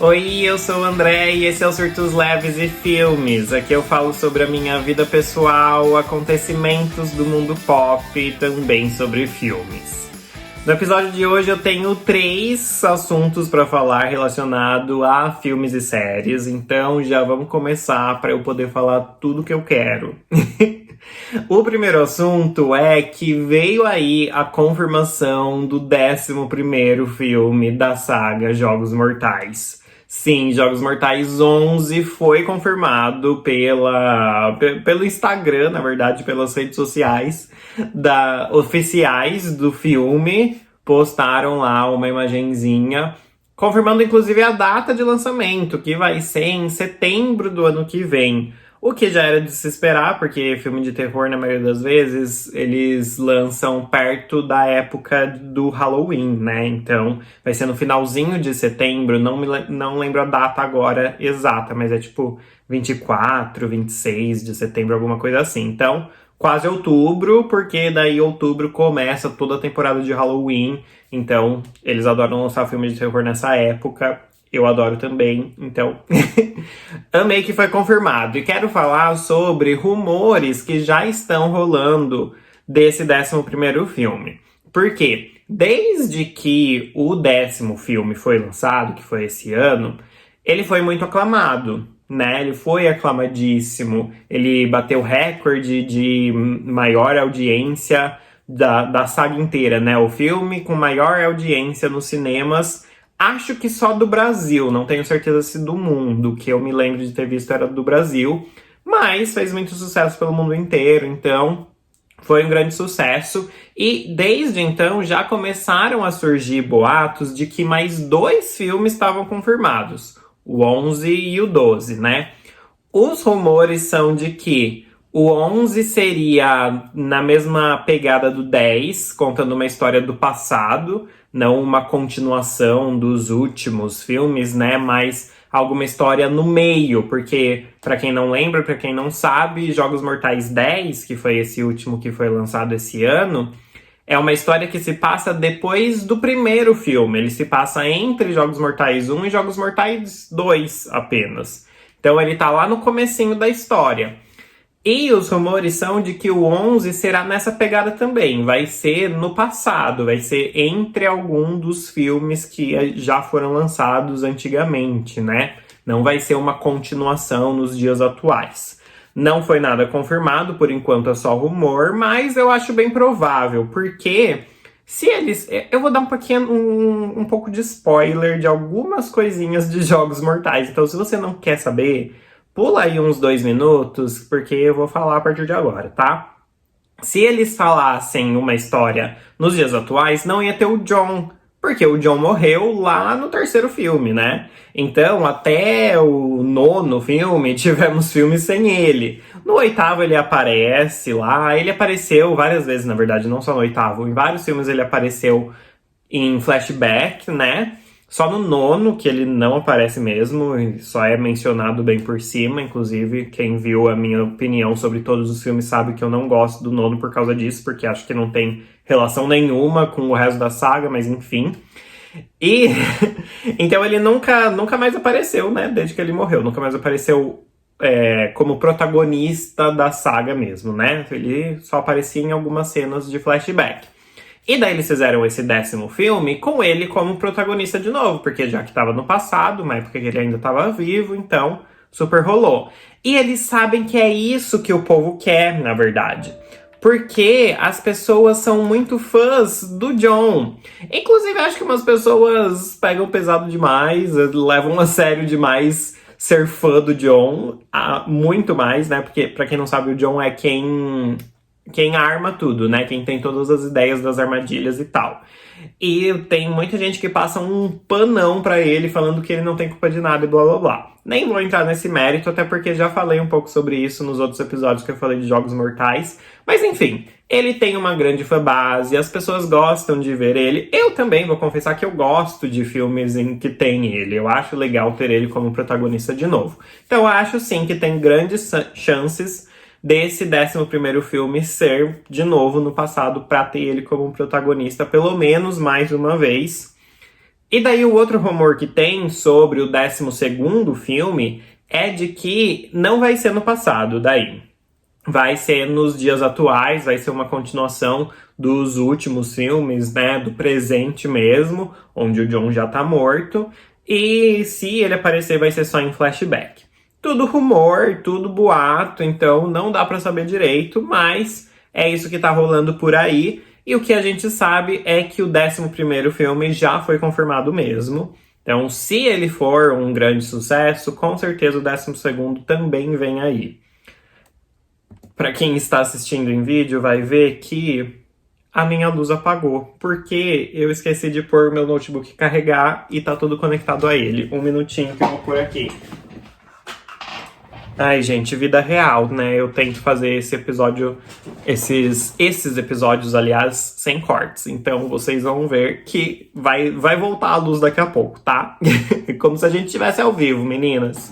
Oi, eu sou o André e esse é o Surtos Leves e Filmes. Aqui eu falo sobre a minha vida pessoal, acontecimentos do mundo pop e também sobre filmes. No episódio de hoje eu tenho 3 assuntos para falar relacionado a filmes e séries, então já vamos começar para eu poder falar tudo que eu quero. O primeiro assunto é que veio aí a confirmação do 11º filme da saga Jogos Mortais. Sim, Jogos Mortais 11 foi confirmado pelo Instagram, na verdade, pelas redes sociais oficiais do filme. Postaram lá uma imagenzinha, confirmando inclusive a data de lançamento, que vai ser em setembro do ano que vem. O que já era de se esperar, porque filme de terror, na maioria das vezes, eles lançam perto da época do Halloween, né? Então, vai ser no finalzinho de setembro, não lembro a data agora exata, mas é tipo 24, 26 de setembro, alguma coisa assim. Então, quase outubro, porque daí outubro começa toda a temporada de Halloween. Então, eles adoram lançar filme de terror nessa época. Eu adoro também, então amei que foi confirmado. E quero falar sobre rumores que já estão rolando desse 11º filme. Por quê? Desde que o 10º filme foi lançado, que foi esse ano, ele foi muito aclamado, né? Ele foi aclamadíssimo, ele bateu recorde de maior audiência da saga inteira, né? O filme com maior audiência nos cinemas. Acho que só do Brasil, não tenho certeza se do mundo, que eu me lembro de ter visto era do Brasil, mas fez muito sucesso pelo mundo inteiro, então foi um grande sucesso. E desde então já começaram a surgir boatos de que mais 2 filmes estavam confirmados, o 11 e o 12, né? Os rumores são de que o 11 seria na mesma pegada do 10, contando uma história do passado, não uma continuação dos últimos filmes, né? Mas alguma história no meio, porque, pra quem não lembra, pra quem não sabe, Jogos Mortais 10, que foi esse último que foi lançado esse ano, é uma história que se passa depois do primeiro filme. Ele se passa entre Jogos Mortais 1 e Jogos Mortais 2 apenas. Então ele tá lá no comecinho da história. E os rumores são de que o 11 será nessa pegada também. Vai ser no passado, vai ser entre algum dos filmes que já foram lançados antigamente, né? Não vai ser uma continuação nos dias atuais. Não foi nada confirmado, por enquanto é só rumor, mas eu acho bem provável, porque se eles... Eu vou dar um pouco de spoiler de algumas coisinhas de Jogos Mortais, então se você não quer saber, pula aí uns 2 minutos, porque eu vou falar a partir de agora, tá? Se eles falassem uma história nos dias atuais, não ia ter o John, porque o John morreu lá no 3º filme, né? Então, até o 9º filme, tivemos filmes sem ele. No 8º ele aparece lá, ele apareceu várias vezes, na verdade, não só no 8º, em vários filmes ele apareceu em flashback, né? Só no 9º que ele não aparece mesmo, só é mencionado bem por cima. Inclusive, quem viu a minha opinião sobre todos os filmes sabe que eu não gosto do 9º por causa disso, porque acho que não tem relação nenhuma com o resto da saga, mas enfim. E então ele nunca mais apareceu, né? Desde que ele morreu, nunca mais apareceu como protagonista da saga mesmo, né? Ele só aparecia em algumas cenas de flashback. E daí eles fizeram esse 10º filme com ele como protagonista de novo, porque já que estava no passado, uma época que ele ainda estava vivo, então super rolou. E eles sabem que é isso que o povo quer, na verdade. Porque as pessoas são muito fãs do John. Inclusive, acho que umas pessoas pegam pesado demais, levam a sério demais ser fã do John. Muito mais, né? Porque, pra quem não sabe, o John é quem arma tudo, né? Quem tem todas as ideias das armadilhas e tal. E tem muita gente que passa um panão pra ele falando que ele não tem culpa de nada e blá blá blá. Nem vou entrar nesse mérito, até porque já falei um pouco sobre isso nos outros episódios que eu falei de Jogos Mortais. Mas enfim, ele tem uma grande fanbase, as pessoas gostam de ver ele. Eu também vou confessar que eu gosto de filmes em que tem ele. Eu acho legal ter ele como protagonista de novo. Então eu acho sim que tem grandes chances desse 11º filme ser de novo no passado para ter ele como protagonista pelo menos mais uma vez. E daí o outro rumor que tem sobre o 12º filme é de que não vai ser no passado daí. Vai ser nos dias atuais, vai ser uma continuação dos últimos filmes, né, do presente mesmo, onde o John já tá morto, e se ele aparecer vai ser só em flashback. Tudo rumor, tudo boato, então não dá pra saber direito, mas é isso que tá rolando por aí, e o que a gente sabe é que o 11º filme já foi confirmado mesmo. Então, se ele for um grande sucesso, com certeza o 12º também vem aí. Para quem está assistindo em vídeo, vai ver que a minha luz apagou, porque eu esqueci de pôr meu notebook carregar e tá tudo conectado a ele. Um minutinho que eu vou pôr aqui. Ai, gente, vida real, né? Eu tento fazer esse episódio, esses episódios, aliás, sem cortes. Então, vocês vão ver que vai voltar a luz daqui a pouco, tá? Como se a gente estivesse ao vivo, meninas.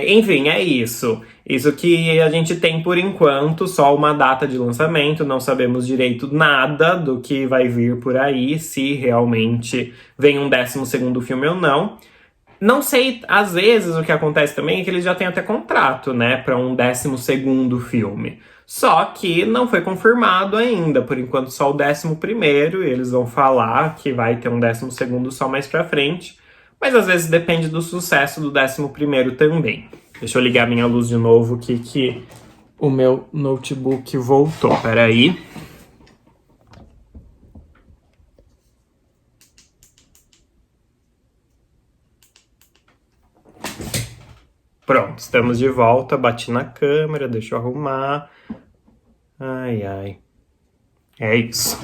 Enfim, é isso. Isso que a gente tem por enquanto, só uma data de lançamento, não sabemos direito nada do que vai vir por aí, se realmente vem um 12º filme ou não. Não sei, às vezes o que acontece também é que eles já têm até contrato, né, para um 12º filme. Só que não foi confirmado ainda, por enquanto só o 11º, e eles vão falar que vai ter um 12º só mais pra frente. Mas às vezes depende do sucesso do 11º também. Deixa eu ligar minha luz de novo que o meu notebook voltou. Peraí. Pronto, estamos de volta. Bati na câmera, deixa eu arrumar. Ai, ai. É isso.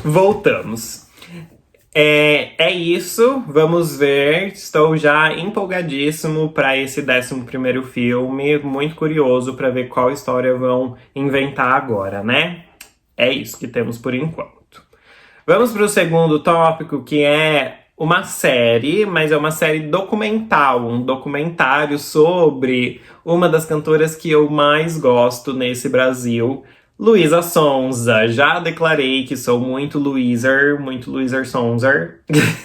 Voltamos. É isso, vamos ver. Estou já empolgadíssimo para esse 11º filme, muito curioso para ver qual história vão inventar agora, né? É isso que temos por enquanto. Vamos para o segundo tópico, que é uma série, mas é uma série documental, um documentário sobre uma das cantoras que eu mais gosto nesse Brasil, Luísa Sonza. Já declarei que sou muito Luíser Sonza.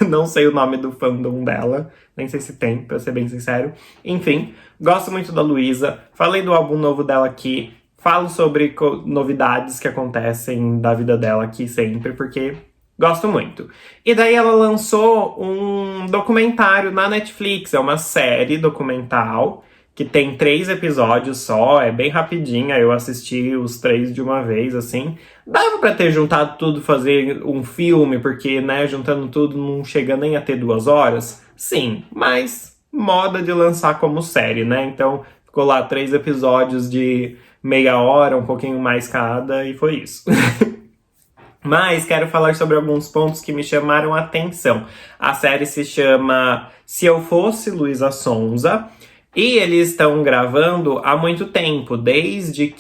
Não sei o nome do fandom dela, nem sei se tem, pra ser bem sincero. Enfim, gosto muito da Luísa. Falei do álbum novo dela aqui. Falo sobre novidades que acontecem da vida dela aqui sempre, porque gosto muito. E daí ela lançou um documentário na Netflix. É uma série documental que tem 3 episódios só, é bem rapidinha, eu assisti os 3 de uma vez, assim. Dava pra ter juntado tudo, fazer um filme, porque, né, juntando tudo não chega nem a ter 2 horas. Sim, mas moda de lançar como série, né? Então, ficou lá 3 episódios de meia hora, um pouquinho mais cada, e foi isso. Mas quero falar sobre alguns pontos que me chamaram a atenção. A série se chama Se Eu Fosse Luísa Sonza, e eles estão gravando há muito tempo, desde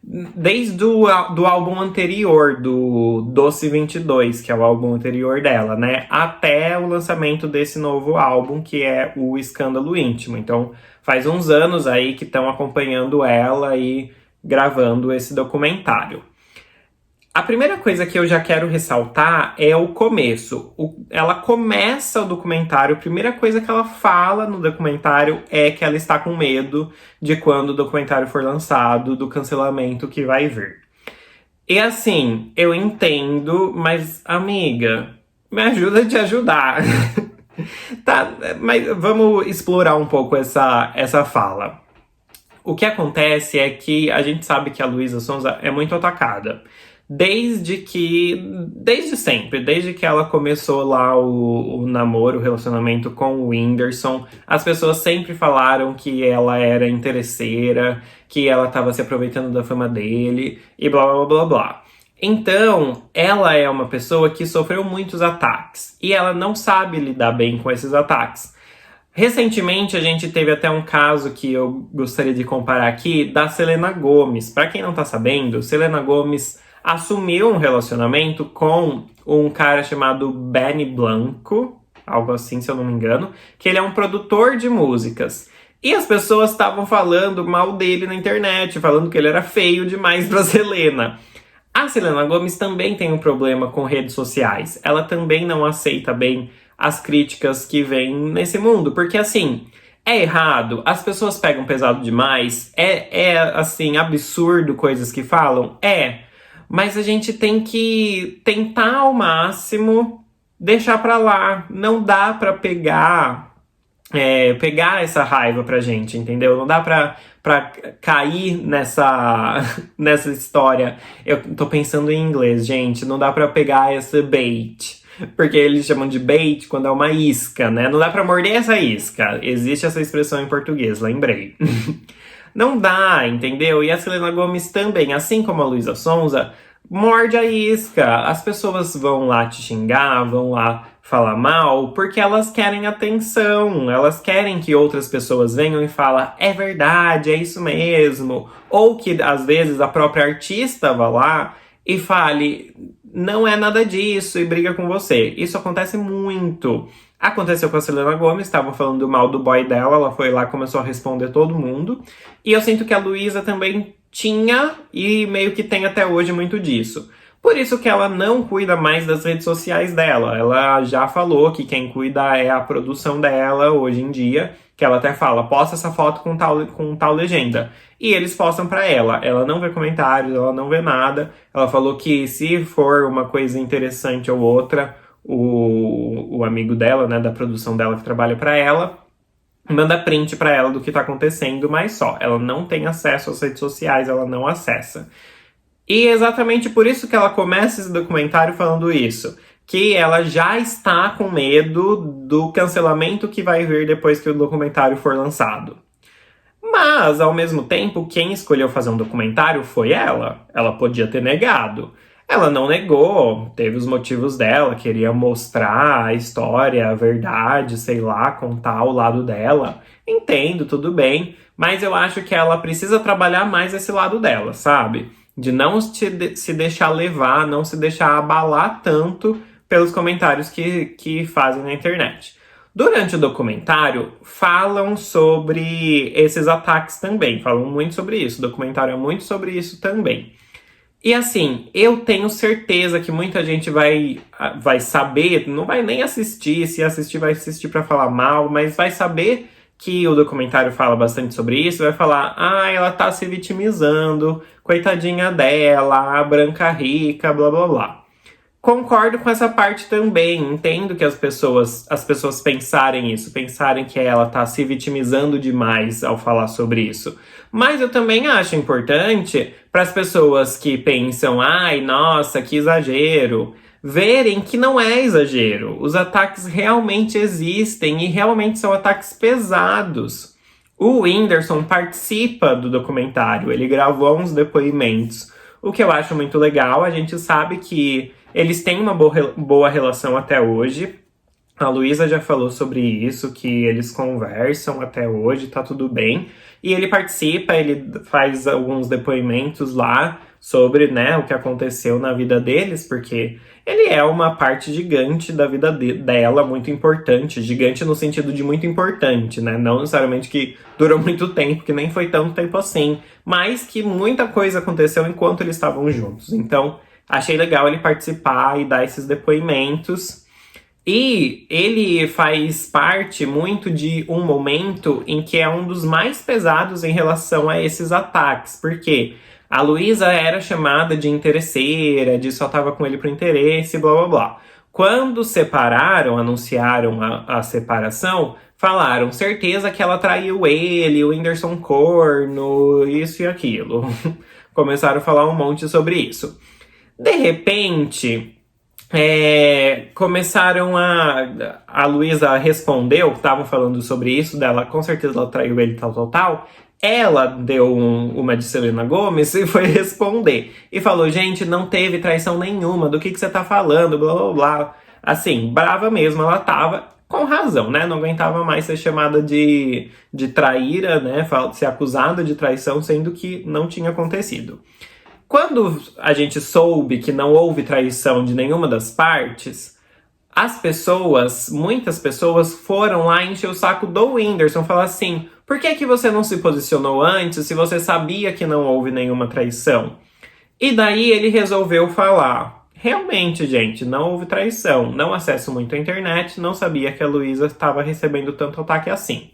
do álbum anterior, do Doce 22, que é o álbum anterior dela, né? Até o lançamento desse novo álbum, que é o Escândalo Íntimo. Então, faz uns anos aí que estão acompanhando ela e gravando esse documentário. A primeira coisa que eu já quero ressaltar é o começo. Ela começa o documentário, a primeira coisa que ela fala no documentário é que ela está com medo de quando o documentário for lançado, do cancelamento que vai vir. E assim, eu entendo, mas amiga, me ajuda a te ajudar. Tá, mas vamos explorar um pouco essa fala. O que acontece é que a gente sabe que a Luísa Sonza é muito atacada. Desde sempre, desde que ela começou lá o namoro, o relacionamento com o Whindersson, as pessoas sempre falaram que ela era interesseira, que ela estava se aproveitando da fama dele e blá blá blá blá. Então, ela é uma pessoa que sofreu muitos ataques e ela não sabe lidar bem com esses ataques. Recentemente, a gente teve até um caso que eu gostaria de comparar aqui, da Selena Gomez. Para quem não tá sabendo, Selena Gomez assumiu um relacionamento com um cara chamado Benny Blanco, algo assim, se eu não me engano, que ele é um produtor de músicas. E as pessoas estavam falando mal dele na internet, falando que ele era feio demais pra Selena. A Selena Gomez também tem um problema com redes sociais. Ela também não aceita bem as críticas que vêm nesse mundo, porque assim, é errado, as pessoas pegam pesado demais, assim, absurdo coisas que falam, mas a gente tem que tentar ao máximo deixar pra lá, não dá pra pegar essa raiva pra gente, entendeu? Não dá pra cair nessa história. Eu tô pensando em inglês, gente. Não dá pra pegar essa bait. Porque eles chamam de bait quando é uma isca, né? Não dá pra morder essa isca. Existe essa expressão em português, lembrei. Não dá, entendeu? E a Selena Gomez também, assim como a Luísa Sonza, morde a isca. As pessoas vão lá te xingar, vão lá falar mal, porque elas querem atenção. Elas querem que outras pessoas venham e falem, é verdade, é isso mesmo. Ou que, às vezes, a própria artista vá lá e fale, não é nada disso, e briga com você. Isso acontece muito. Aconteceu com a Selena Gomez, estavam falando mal do boy dela, ela foi lá e começou a responder todo mundo. E eu sinto que a Luísa também tinha, e meio que tem até hoje muito disso. Por isso que ela não cuida mais das redes sociais dela. Ela já falou que quem cuida é a produção dela hoje em dia, que ela até fala, posta essa foto com tal legenda. E eles postam pra ela. Ela não vê comentários, ela não vê nada. Ela falou que se for uma coisa interessante ou outra, o amigo dela, né, da produção dela que trabalha pra ela, manda print pra ela do que tá acontecendo, mas só. Ela não tem acesso às redes sociais, ela não acessa. E é exatamente por isso que ela começa esse documentário falando isso. Que ela já está com medo do cancelamento que vai vir depois que o documentário for lançado. Mas, ao mesmo tempo, quem escolheu fazer um documentário foi ela. Ela podia ter negado. Ela não negou, teve os motivos dela, queria mostrar a história, a verdade, sei lá, contar o lado dela. Entendo, tudo bem, mas eu acho que ela precisa trabalhar mais esse lado dela, sabe? De não se deixar levar, não se deixar abalar tanto pelos comentários que fazem na internet. Durante o documentário, falam sobre esses ataques também, falam muito sobre isso, o documentário é muito sobre isso também. E assim, eu tenho certeza que muita gente vai saber, não vai nem assistir, se assistir vai assistir pra falar mal, mas vai saber que o documentário fala bastante sobre isso, vai falar, ela tá se vitimizando, coitadinha dela, a branca rica, blá blá blá. Concordo com essa parte também, entendo que as pessoas pensarem isso, pensarem que ela tá se vitimizando demais ao falar sobre isso. Mas eu também acho importante para as pessoas que pensam, nossa, que exagero, verem que não é exagero. Os ataques realmente existem e realmente são ataques pesados. O Whindersson participa do documentário, ele gravou uns depoimentos, o que eu acho muito legal. A gente sabe que eles têm uma boa relação até hoje. A Luísa já falou sobre isso, que eles conversam até hoje, tá tudo bem. E ele participa, ele faz alguns depoimentos lá sobre, né, o que aconteceu na vida deles, porque ele é uma parte gigante da vida dela, muito importante. Gigante no sentido de muito importante, né? Não necessariamente que durou muito tempo, que nem foi tanto tempo assim, mas que muita coisa aconteceu enquanto eles estavam juntos. Então, achei legal ele participar e dar esses depoimentos. E ele faz parte muito de um momento em que é um dos mais pesados em relação a esses ataques. Porque a Luísa era chamada de interesseira, de só tava com ele por interesse, blá blá blá. Quando separaram, anunciaram a separação, falaram certeza que ela traiu ele, o Whindersson corno, isso e aquilo. Começaram a falar um monte sobre isso. De repente, começaram a Luísa respondeu, estavam falando sobre isso, dela, com certeza ela traiu ele, tal. Ela deu uma de Selena Gomez e foi responder. E falou, gente, não teve traição nenhuma, do que você tá falando, blá blá blá. Assim, brava mesmo, ela tava, com razão, né? Não aguentava mais ser chamada de traíra, né? Ser acusada de traição, sendo que não tinha acontecido. Quando a gente soube que não houve traição de nenhuma das partes, muitas pessoas foram lá encher o saco do Whindersson, falar assim, por que você não se posicionou antes se você sabia que não houve nenhuma traição? E daí ele resolveu falar: realmente, gente, não houve traição, não acesso muito a internet, não sabia que a Luísa estava recebendo tanto ataque assim.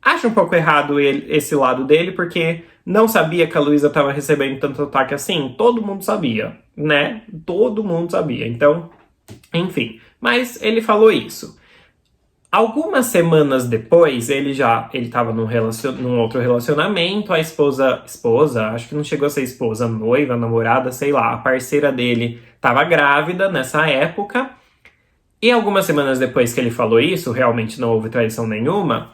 Acho um pouco errado esse lado dele, porque não sabia que a Luísa estava recebendo tanto ataque assim. Todo mundo sabia, né? Todo mundo sabia. Então, enfim. Mas ele falou isso. Algumas semanas depois, ele estava num outro relacionamento, a esposa, acho que não chegou a ser esposa, noiva, namorada, sei lá, a parceira dele estava grávida nessa época. E algumas semanas depois que ele falou isso, realmente não houve traição nenhuma,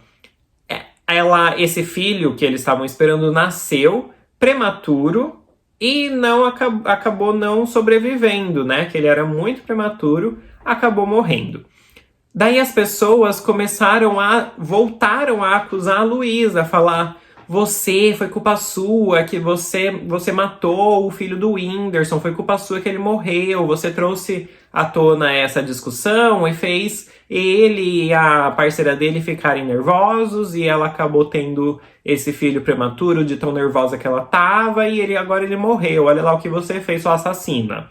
esse filho que eles estavam esperando nasceu prematuro e não acabou não sobrevivendo, né? Que ele era muito prematuro, acabou morrendo. Daí as pessoas voltaram a acusar a Luísa, a falar: você, foi culpa sua, que você matou o filho do Whindersson, foi culpa sua que ele morreu, você trouxe à tona essa discussão e fez ele e a parceira dele ficarem nervosos e ela acabou tendo esse filho prematuro de tão nervosa que ela tava e agora ele morreu, olha lá o que você fez, sua assassina.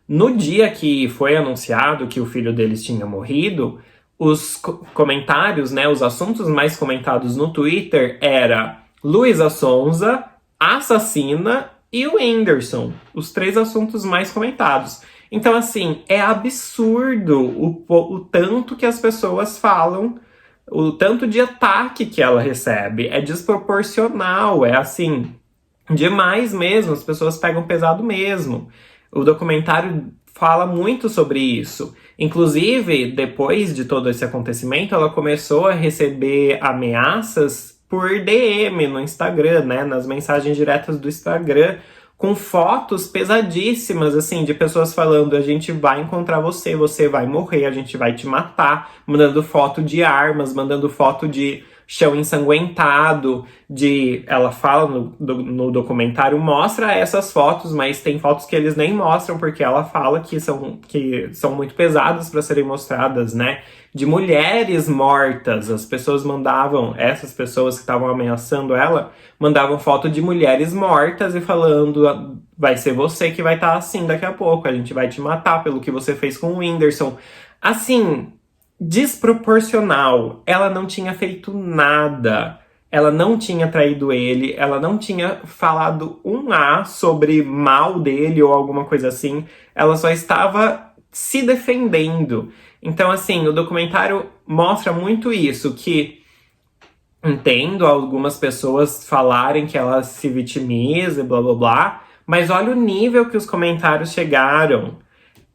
No dia que foi anunciado que o filho deles tinha morrido, os comentários, né, os assuntos mais comentados no Twitter era Luísa Sonza, assassina e o Whindersson. Os 3 assuntos mais comentados. Então, assim, é absurdo o tanto que as pessoas falam, o tanto de ataque que ela recebe. É desproporcional, é assim, demais mesmo. As pessoas pegam pesado mesmo. O documentário fala muito sobre isso. Inclusive, depois de todo esse acontecimento, ela começou a receber ameaças por DM no Instagram, né? Nas mensagens diretas do Instagram, com fotos pesadíssimas, assim, de pessoas falando: a gente vai encontrar você, você vai morrer, a gente vai te matar, mandando foto de armas, mandando foto de chão ensanguentado, ela fala no documentário, mostra essas fotos, mas tem fotos que eles nem mostram, porque ela fala que são muito pesadas para serem mostradas, né? De mulheres mortas, essas pessoas que estavam ameaçando ela, mandavam foto de mulheres mortas e falando: vai ser você que vai estar assim daqui a pouco, a gente vai te matar pelo que você fez com o Whindersson. Assim, desproporcional. Ela não tinha feito nada. Ela não tinha traído ele, ela não tinha falado um A sobre mal dele ou alguma coisa assim. Ela só estava se defendendo. Então, assim, o documentário mostra muito isso, que entendo algumas pessoas falarem que ela se vitimiza e blá blá blá, mas olha o nível que os comentários chegaram.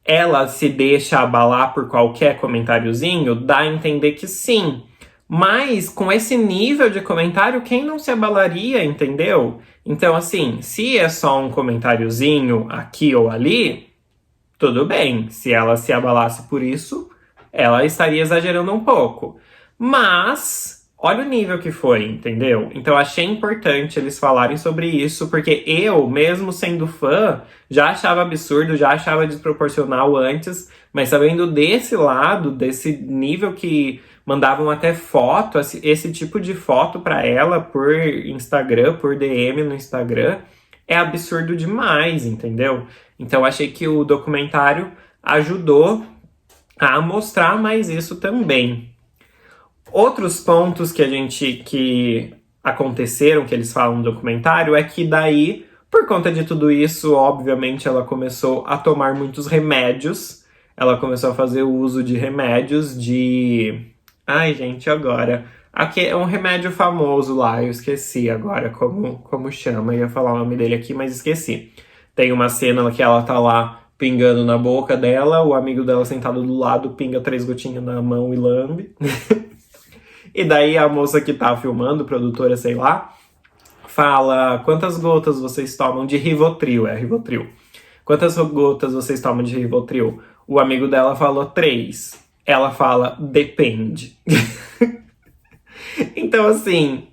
Ela se deixa abalar por qualquer comentáriozinho, dá a entender que sim. Mas com esse nível de comentário, quem não se abalaria, entendeu? Então, assim, se é só um comentáriozinho aqui ou ali, tudo bem. Se ela se abalasse por isso, ela estaria exagerando um pouco. Mas olha o nível que foi, entendeu? Então achei importante eles falarem sobre isso, porque eu, mesmo sendo fã, já achava absurdo, já achava desproporcional antes, mas sabendo desse lado, desse nível que mandavam até foto, esse tipo de foto pra ela por Instagram, por DM no Instagram, é absurdo demais, entendeu? Então achei que o documentário ajudou a mostrar mais isso também. Outros pontos que aconteceram, que eles falam no documentário, é que daí, por conta de tudo isso, obviamente ela começou a tomar muitos remédios. Ela começou a fazer o uso de remédios de... Ai, gente, agora... Aqui é um remédio famoso lá, eu esqueci agora como chama. Eu ia falar o nome dele aqui, mas esqueci. Tem uma cena que ela tá lá pingando na boca dela, o amigo dela sentado do lado pinga 3 gotinhas na mão e lambe. E daí a moça que tá filmando, produtora, sei lá, fala: quantas gotas vocês tomam de Rivotril? É Rivotril. Quantas gotas vocês tomam de Rivotril? O amigo dela falou 3. Ela fala: depende. Então, assim,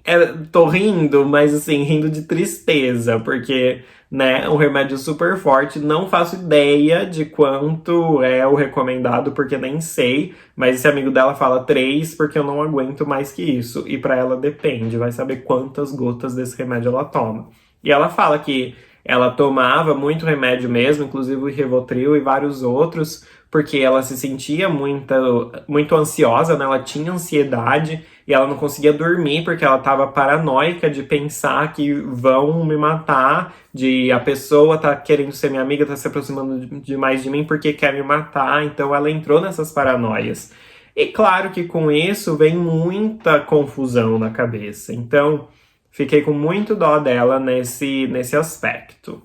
tô rindo, mas assim, rindo de tristeza, porque, né, um remédio super forte, não faço ideia de quanto é o recomendado, porque nem sei, mas esse amigo dela fala 3, porque eu não aguento mais que isso, e pra ela depende, vai saber quantas gotas desse remédio ela toma. E ela fala que Ela tomava muito remédio mesmo, inclusive o Rivotril e vários outros, porque ela se sentia muito ansiosa, né? Ela tinha ansiedade e ela não conseguia dormir porque ela estava paranoica de pensar que vão me matar, de a pessoa tá querendo ser minha amiga, tá se aproximando demais de mim porque quer me matar. Então ela entrou nessas paranoias. E claro que com isso vem muita confusão na cabeça. Então fiquei com muito dó dela nesse aspecto.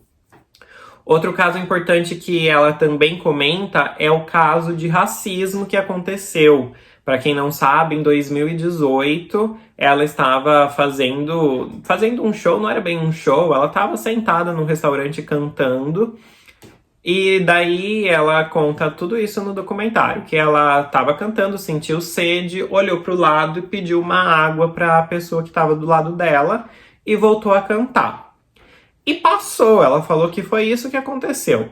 Outro caso importante que ela também comenta é o caso de racismo que aconteceu. Para quem não sabe, em 2018, ela estava fazendo um show, não era bem um show, ela estava sentada num restaurante cantando. E daí ela conta tudo isso no documentário, que ela estava cantando, sentiu sede, olhou para o lado e pediu uma água para a pessoa que estava do lado dela e voltou a cantar. E passou, ela falou que foi isso que aconteceu.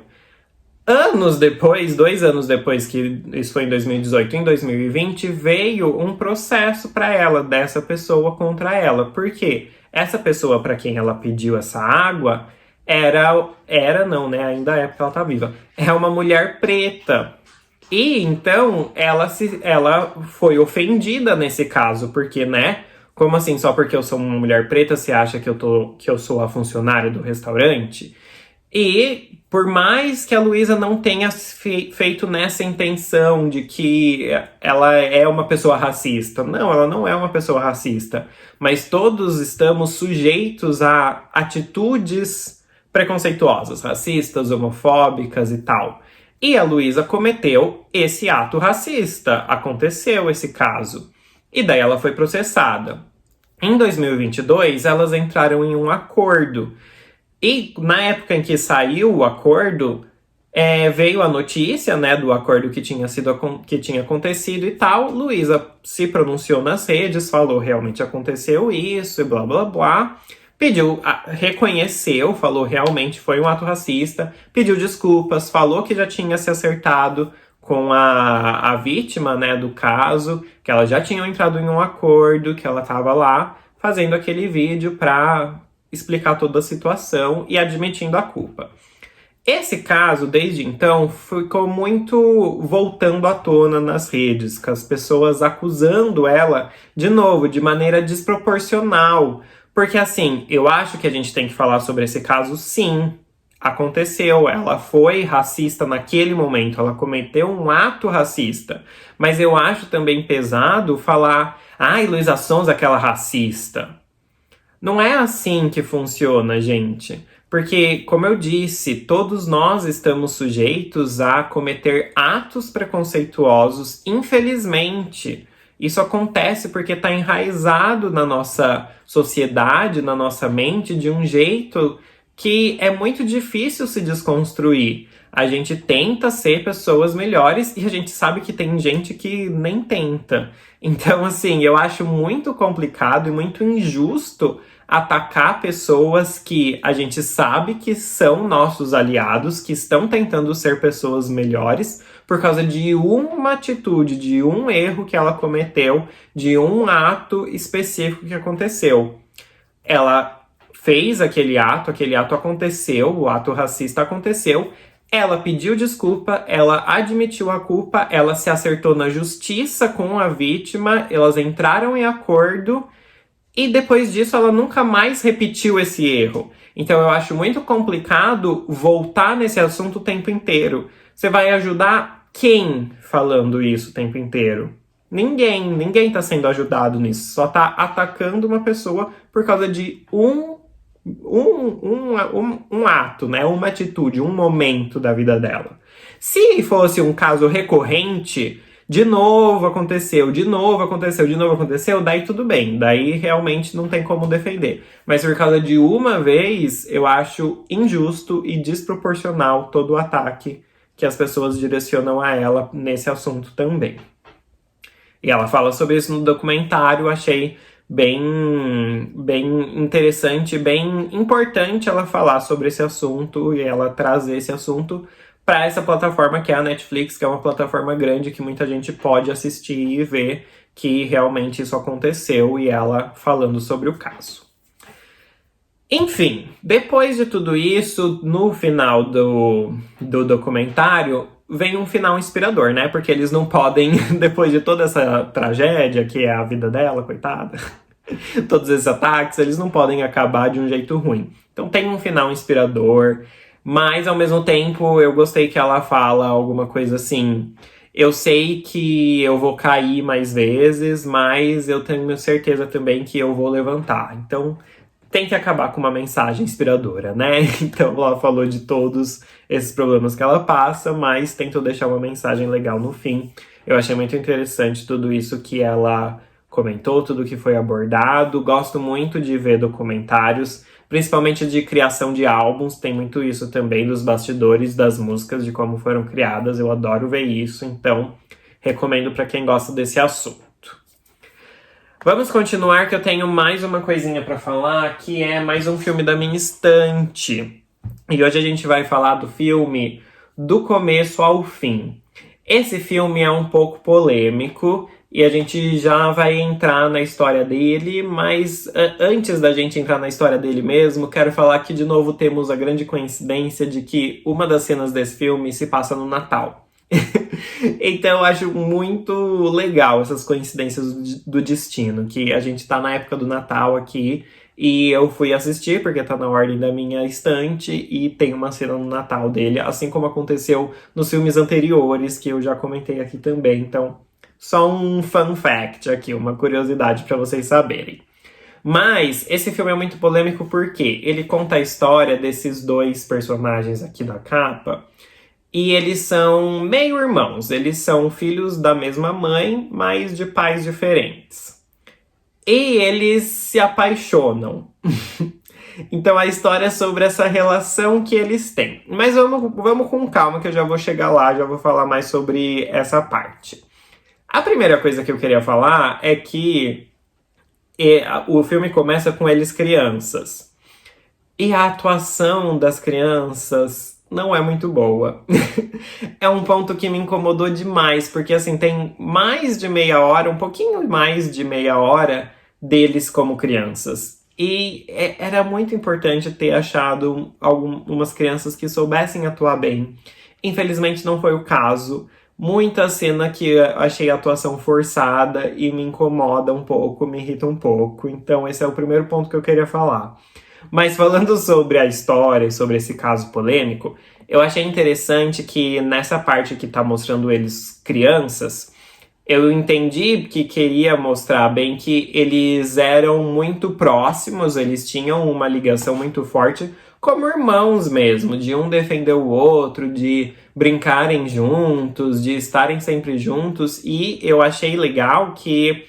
Anos depois, 2 anos depois, que isso foi em 2018, em 2020, veio um processo para ela, dessa pessoa contra ela. Por quê? Essa pessoa para quem ela pediu essa água era não, né? Ainda é porque ela tá viva. É uma mulher preta. E então ela foi ofendida nesse caso, porque, né? Como assim, só porque eu sou uma mulher preta, você acha que eu sou a funcionária do restaurante? E por mais que a Luísa não tenha feito nessa intenção de que ela é uma pessoa racista, não, ela não é uma pessoa racista, mas todos estamos sujeitos a atitudes preconceituosas, racistas, homofóbicas e tal. E a Luísa cometeu esse ato racista, aconteceu esse caso. E daí ela foi processada. Em 2022, elas entraram em um acordo. E na época em que saiu o acordo, veio a notícia, né, do acordo que tinha acontecido e tal. Luísa se pronunciou nas redes, falou realmente aconteceu isso e blá blá blá. Reconheceu, falou realmente foi um ato racista, pediu desculpas, falou que já tinha se acertado com a vítima, né, do caso, que elas já tinham entrado em um acordo, que ela estava lá fazendo aquele vídeo para explicar toda a situação e admitindo a culpa. Esse caso, desde então, ficou muito voltando à tona nas redes, com as pessoas acusando ela, de novo, de maneira desproporcional. Porque, assim, eu acho que a gente tem que falar sobre esse caso, sim. Aconteceu, ela foi racista naquele momento, ela cometeu um ato racista. Mas eu acho também pesado falar, ai, Luísa Sonza, aquela racista. Não é assim que funciona, gente. Porque, como eu disse, todos nós estamos sujeitos a cometer atos preconceituosos, infelizmente. Isso acontece porque está enraizado na nossa sociedade, na nossa mente, de um jeito que é muito difícil se desconstruir. A gente tenta ser pessoas melhores e a gente sabe que tem gente que nem tenta. Então, assim, eu acho muito complicado e muito injusto atacar pessoas que a gente sabe que são nossos aliados, que estão tentando ser pessoas melhores, por causa de uma atitude, de um erro que ela cometeu, de um ato específico que aconteceu. Ela fez aquele ato aconteceu, o ato racista aconteceu, ela pediu desculpa, ela admitiu a culpa, ela se acertou na justiça com a vítima, elas entraram em acordo. E depois disso, ela nunca mais repetiu esse erro. Então, eu acho muito complicado voltar nesse assunto o tempo inteiro. Você vai ajudar quem falando isso o tempo inteiro? Ninguém tá sendo ajudado nisso. Só tá atacando uma pessoa por causa de um ato, né? Uma atitude, um momento da vida dela. Se fosse um caso recorrente, de novo aconteceu, daí tudo bem, daí realmente não tem como defender. Mas por causa de uma vez, eu acho injusto e desproporcional todo o ataque que as pessoas direcionam a ela nesse assunto também. E ela fala sobre isso no documentário, achei bem interessante, bem importante ela falar sobre esse assunto e ela trazer esse assunto para essa plataforma que é a Netflix, que é uma plataforma grande que muita gente pode assistir e ver que realmente isso aconteceu, e ela falando sobre o caso. Enfim, depois de tudo isso, no final do documentário, vem um final inspirador, né? Porque eles não podem, depois de toda essa tragédia, que é a vida dela, coitada, todos esses ataques, eles não podem acabar de um jeito ruim. Então tem um final inspirador, mas ao mesmo tempo eu gostei que ela fala alguma coisa assim. Eu sei que eu vou cair mais vezes, mas eu tenho certeza também que eu vou levantar. Então tem que acabar com uma mensagem inspiradora, né? Então ela falou de todos esses problemas que ela passa, mas tentou deixar uma mensagem legal no fim. Eu achei muito interessante tudo isso que ela comentou, tudo que foi abordado. Gosto muito de ver documentários, principalmente de criação de álbuns. Tem muito isso também dos bastidores das músicas, de como foram criadas. Eu adoro ver isso, então recomendo para quem gosta desse assunto. Vamos continuar, que eu tenho mais uma coisinha pra falar, que é mais um filme da minha estante. E hoje a gente vai falar do filme Do Começo ao Fim. Esse filme é um pouco polêmico e a gente já vai entrar na história dele, mas antes da gente entrar na história dele mesmo, quero falar que de novo temos a grande coincidência de que uma das cenas desse filme se passa no Natal. Então eu acho muito legal essas coincidências do destino, que a gente tá na época do Natal aqui e eu fui assistir porque tá na ordem da minha estante e tem uma cena no Natal dele, assim como aconteceu nos filmes anteriores que eu já comentei aqui também. Então, só um fun fact aqui, uma curiosidade para vocês saberem. Mas esse filme é muito polêmico porque ele conta a história desses dois personagens aqui da capa. E eles são meio irmãos, eles são filhos da mesma mãe, mas de pais diferentes. E eles se apaixonam. Então a história é sobre essa relação que eles têm. Mas vamos com calma que eu já vou chegar lá, já vou falar mais sobre essa parte. A primeira coisa que eu queria falar é que o filme começa com eles crianças. E a atuação das crianças não é muito boa. É um ponto que me incomodou demais, porque assim, tem mais de meia hora, um pouquinho mais de meia hora deles como crianças. E era muito importante ter achado algumas crianças que soubessem atuar bem. Infelizmente não foi o caso. Muita cena que eu achei a atuação forçada e me incomoda um pouco, me irrita um pouco. Então esse é o primeiro ponto que eu queria falar. Mas falando sobre a história e sobre esse caso polêmico, eu achei interessante que nessa parte que tá mostrando eles crianças, eu entendi que queria mostrar bem que eles eram muito próximos, eles tinham uma ligação muito forte, como irmãos mesmo, de um defender o outro, de brincarem juntos, de estarem sempre juntos, e eu achei legal que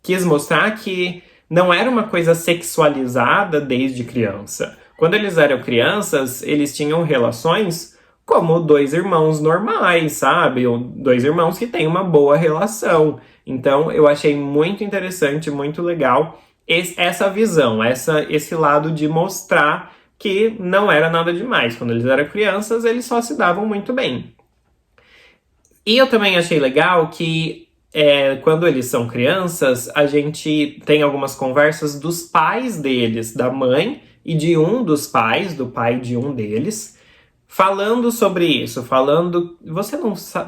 quis mostrar que não era uma coisa sexualizada desde criança. Quando eles eram crianças, eles tinham relações como dois irmãos normais, sabe? Ou dois irmãos que têm uma boa relação. Então, eu achei muito interessante, muito legal essa visão, esse lado de mostrar que não era nada demais. Quando eles eram crianças, eles só se davam muito bem. E eu também achei legal que quando eles são crianças, a gente tem algumas conversas dos pais deles, da mãe e de um dos pais, do pai de um deles, falando sobre isso, falando, você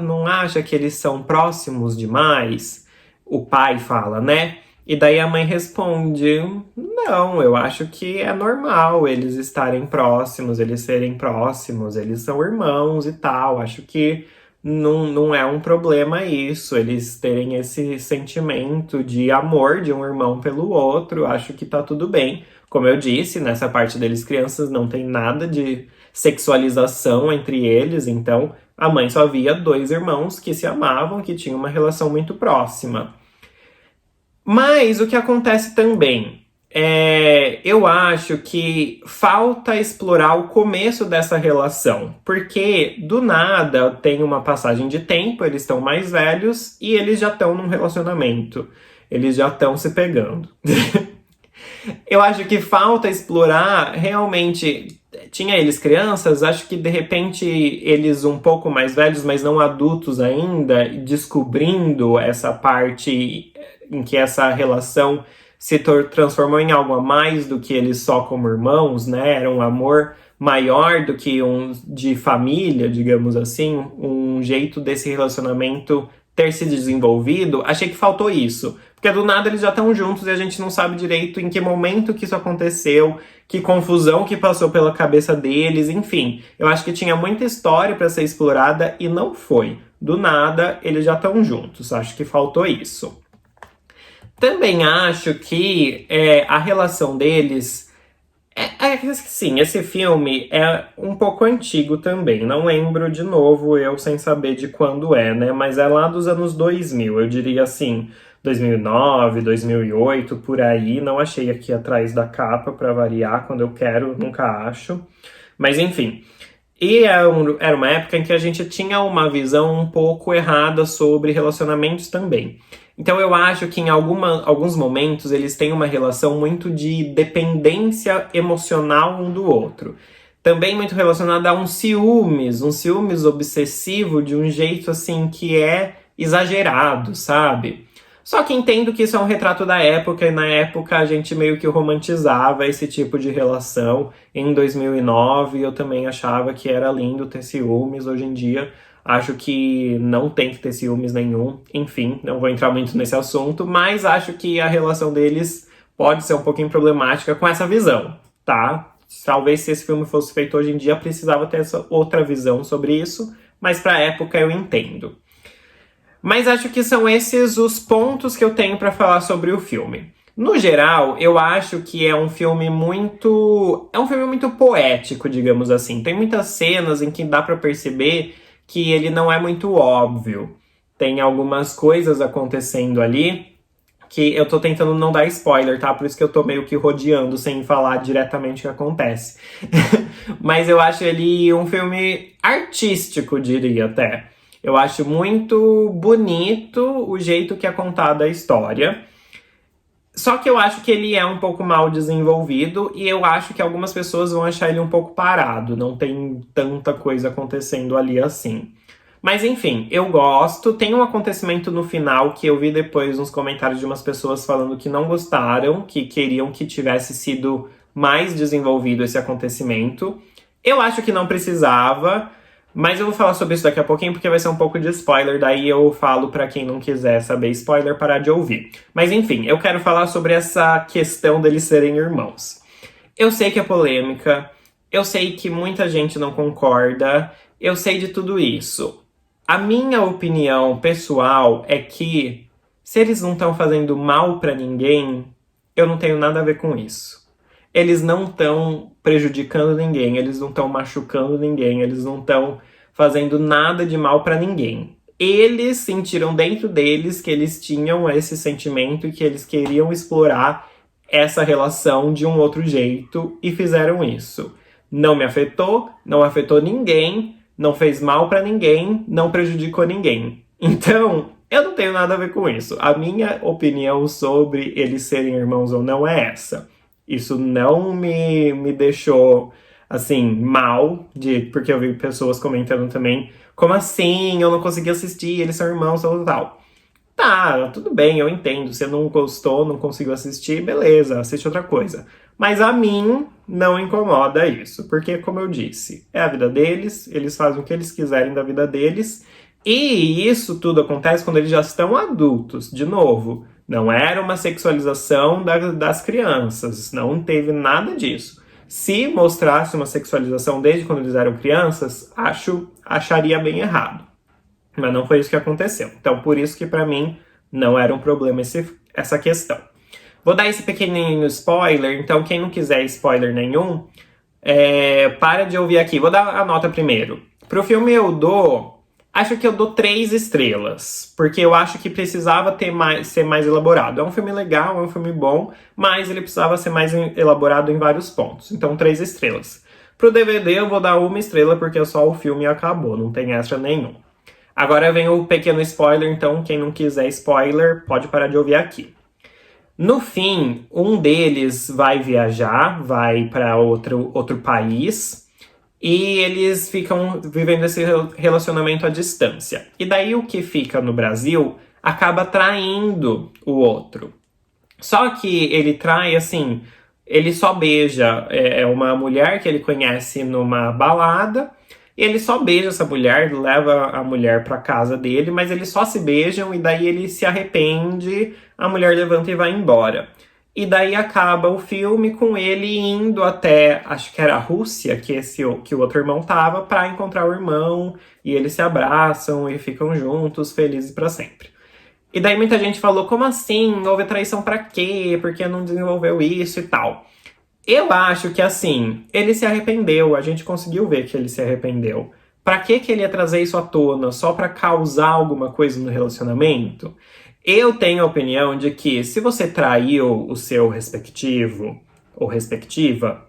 não acha que eles são próximos demais? O pai fala, né? E daí a mãe responde, não, eu acho que é normal eles estarem próximos, eles serem próximos, eles são irmãos e tal, acho que não é um problema isso, eles terem esse sentimento de amor de um irmão pelo outro, acho que tá tudo bem. Como eu disse, nessa parte deles crianças não tem nada de sexualização entre eles, então a mãe só via dois irmãos que se amavam, que tinham uma relação muito próxima. Mas o que acontece também eu acho que falta explorar o começo dessa relação, porque do nada tem uma passagem de tempo, eles estão mais velhos e eles já estão num relacionamento, eles já estão se pegando. Eu acho que falta explorar realmente. Tinha eles crianças, acho que de repente eles um pouco mais velhos, mas não adultos ainda, descobrindo essa parte em que essa relação se transformou em algo a mais do que eles só como irmãos, né? Era um amor maior do que um de família, digamos assim, um jeito desse relacionamento ter se desenvolvido. Achei que faltou isso. Porque do nada eles já estão juntos e a gente não sabe direito em que momento que isso aconteceu, que confusão que passou pela cabeça deles, enfim. Eu acho que tinha muita história para ser explorada e não foi. Do nada, eles já estão juntos. Acho que faltou isso. Também acho que a relação deles... Sim, esse filme é um pouco antigo também. Não lembro de novo, eu sem saber de quando é, né? Mas é lá dos anos 2000, eu diria assim, 2009, 2008, por aí. Não achei aqui atrás da capa para variar, quando eu quero, nunca acho. Mas enfim... E era uma época em que a gente tinha uma visão um pouco errada sobre relacionamentos também. Então eu acho que em alguns momentos eles têm uma relação muito de dependência emocional um do outro. Também muito relacionada a um ciúmes obsessivo de um jeito assim que é exagerado, sabe? Só que entendo que isso é um retrato da época, e na época a gente meio que romantizava esse tipo de relação. Em 2009 eu também achava que era lindo ter ciúmes. Hoje em dia acho que não tem que ter ciúmes nenhum. Enfim, não vou entrar muito nesse assunto, mas acho que a relação deles pode ser um pouquinho problemática com essa visão, tá? Talvez se esse filme fosse feito hoje em dia precisava ter essa outra visão sobre isso, mas pra época eu entendo. Mas acho que são esses os pontos que eu tenho para falar sobre o filme. No geral, eu acho que é um filme muito poético, digamos assim. Tem muitas cenas em que dá para perceber que ele não é muito óbvio. Tem algumas coisas acontecendo ali que eu tô tentando não dar spoiler, tá? Por isso que eu tô meio que rodeando sem falar diretamente o que acontece. Mas eu acho ele um filme artístico, diria até. Eu acho muito bonito o jeito que é contada a história. Só que eu acho que ele é um pouco mal desenvolvido e eu acho que algumas pessoas vão achar ele um pouco parado. Não tem tanta coisa acontecendo ali assim. Mas enfim, eu gosto. Tem um acontecimento no final que eu vi depois nos comentários de umas pessoas falando que não gostaram, que queriam que tivesse sido mais desenvolvido esse acontecimento. Eu acho que não precisava. Mas eu vou falar sobre isso daqui a pouquinho, porque vai ser um pouco de spoiler, daí eu falo pra quem não quiser saber spoiler parar de ouvir. Mas enfim, eu quero falar sobre essa questão deles serem irmãos. Eu sei que é polêmica, eu sei que muita gente não concorda, eu sei de tudo isso. A minha opinião pessoal é que se eles não estão fazendo mal pra ninguém, eu não tenho nada a ver com isso. Eles não estão prejudicando ninguém, eles não estão machucando ninguém, eles não estão fazendo nada de mal para ninguém. Eles sentiram dentro deles que eles tinham esse sentimento e que eles queriam explorar essa relação de um outro jeito e fizeram isso. Não me afetou, não afetou ninguém, não fez mal para ninguém, não prejudicou ninguém. Então, eu não tenho nada a ver com isso. A minha opinião sobre eles serem irmãos ou não é essa. Isso não me deixou, assim, mal, porque eu vi pessoas comentando também, como assim? Eu não consegui assistir, eles são irmãos, tal. Tá, tudo bem, eu entendo. Se não gostou, não conseguiu assistir, beleza, assiste outra coisa. Mas a mim não incomoda isso, porque, como eu disse, é a vida deles, eles fazem o que eles quiserem da vida deles, e isso tudo acontece quando eles já estão adultos, de novo. Não era uma sexualização das crianças, não teve nada disso. Se mostrasse uma sexualização desde quando eles eram crianças, acharia bem errado. Mas não foi isso que aconteceu. Então, por isso que pra mim não era um problema essa questão. Vou dar esse pequenininho spoiler, então quem não quiser spoiler nenhum, para de ouvir aqui. Vou dar a nota primeiro. Pro filme acho que eu dou 3 estrelas, porque eu acho que precisava ser mais elaborado. É um filme legal, é um filme bom, mas ele precisava ser mais elaborado em vários pontos. Então, 3 estrelas. Pro DVD eu vou dar 1 estrela, porque só o filme acabou, não tem extra nenhum. Agora vem o pequeno spoiler, então quem não quiser spoiler pode parar de ouvir aqui. No fim, um deles vai viajar, vai para outro país, e eles ficam vivendo esse relacionamento à distância. E daí o que fica no Brasil acaba traindo o outro. Só que ele trai, assim, ele só beija uma mulher que ele conhece numa balada, e ele só beija essa mulher, leva a mulher pra casa dele, mas eles só se beijam e daí ele se arrepende, a mulher levanta e vai embora. E daí acaba o filme com ele indo até, acho que era a Rússia, que o outro irmão tava, pra encontrar o irmão, e eles se abraçam e ficam juntos, felizes pra sempre. E daí muita gente falou, como assim? Houve traição pra quê? Por que não desenvolveu isso e tal? Eu acho que assim, ele se arrependeu, a gente conseguiu ver que ele se arrependeu. Pra que ele ia trazer isso à tona? Só pra causar alguma coisa no relacionamento? Eu tenho a opinião de que se você traiu o seu respectivo ou respectiva,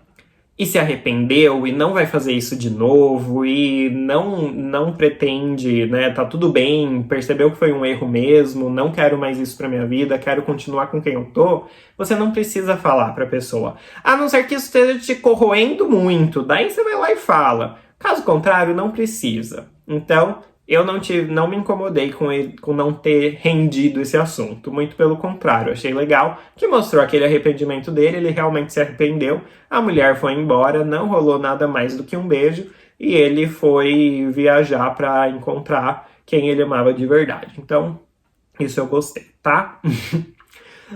e se arrependeu e não vai fazer isso de novo e não pretende, né, tá tudo bem, percebeu que foi um erro mesmo, não quero mais isso pra minha vida, quero continuar com quem eu tô, você não precisa falar pra pessoa. A não ser que isso esteja te corroendo muito, daí você vai lá e fala. Caso contrário, não precisa. Então, eu não me incomodei com não ter rendido esse assunto. Muito pelo contrário, achei legal que mostrou aquele arrependimento dele, ele realmente se arrependeu, a mulher foi embora, não rolou nada mais do que um beijo, e ele foi viajar para encontrar quem ele amava de verdade. Então, isso eu gostei, tá?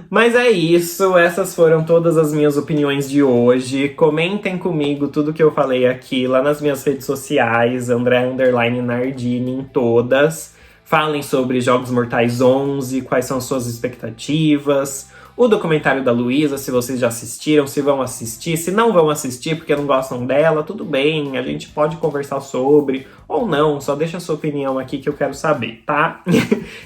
Mas é isso, essas foram todas as minhas opiniões de hoje. Comentem comigo tudo que eu falei aqui lá nas minhas redes sociais, André_Nardini em todas. Falem sobre Jogos Mortais 11, quais são suas expectativas. O documentário da Luísa, se vocês já assistiram, se vão assistir, se não vão assistir porque não gostam dela, tudo bem, a gente pode conversar sobre, ou não, só deixa a sua opinião aqui que eu quero saber, tá?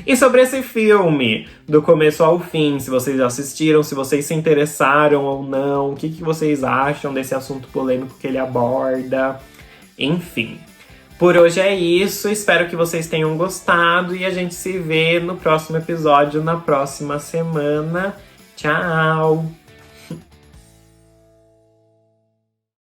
E sobre esse filme, do começo ao fim, se vocês já assistiram, se vocês se interessaram ou não, o que vocês acham desse assunto polêmico que ele aborda, enfim. Por hoje é isso, espero que vocês tenham gostado e a gente se vê no próximo episódio, na próxima semana. Tchau!